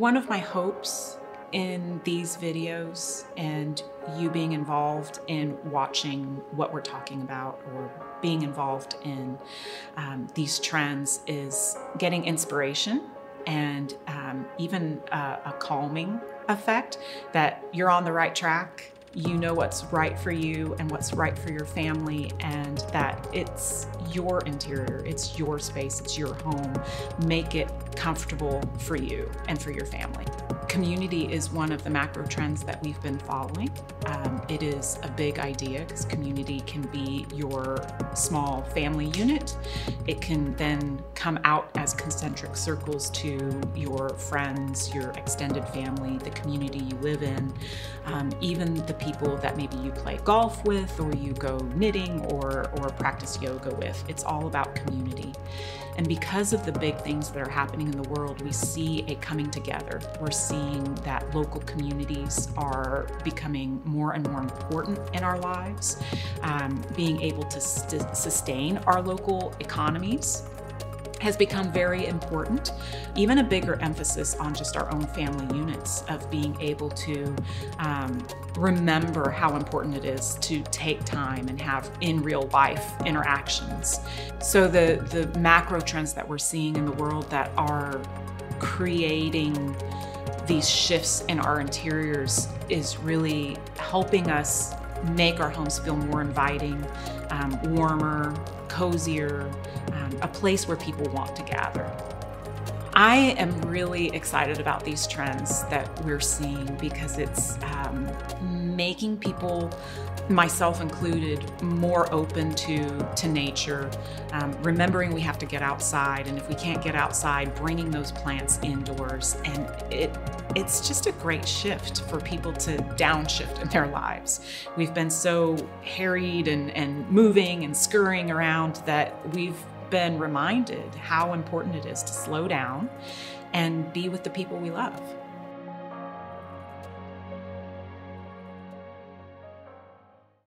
One of my hopes in these videos and you being involved in watching what we're talking about or being involved in these trends is getting inspiration and even a calming effect that you're on the right track. You know what's right for you and what's right for your family, and that it's your interior, it's your space, it's your home. Make it comfortable for you and for your family. Community is one of the macro trends that we've been following. It is a big idea because community can be your small family unit. It can then come out as concentric circles to your friends, your extended family, the community you live in, even the people that maybe you play golf with or you go knitting or practice yoga with. It's all about community. And because of the big things that are happening in the world, we see a coming together. We're seeing that local communities are becoming more and more important in our lives. Being able to sustain our local economies has become very important. Even a bigger emphasis on just our own family units, of being able to remember how important it is to take time and have in real life interactions. So the macro trends that we're seeing in the world that are creating these shifts in our interiors is really helping us make our homes feel more inviting, warmer, cozier, a place where people want to gather. I am really excited about these trends that we're seeing because it's making people, myself included, more open to nature, remembering we have to get outside, and if we can't get outside, bringing those plants indoors. And it's just a great shift for people to downshift in their lives. We've been so harried and moving and scurrying around that we've been reminded how important it is to slow down and be with the people we love.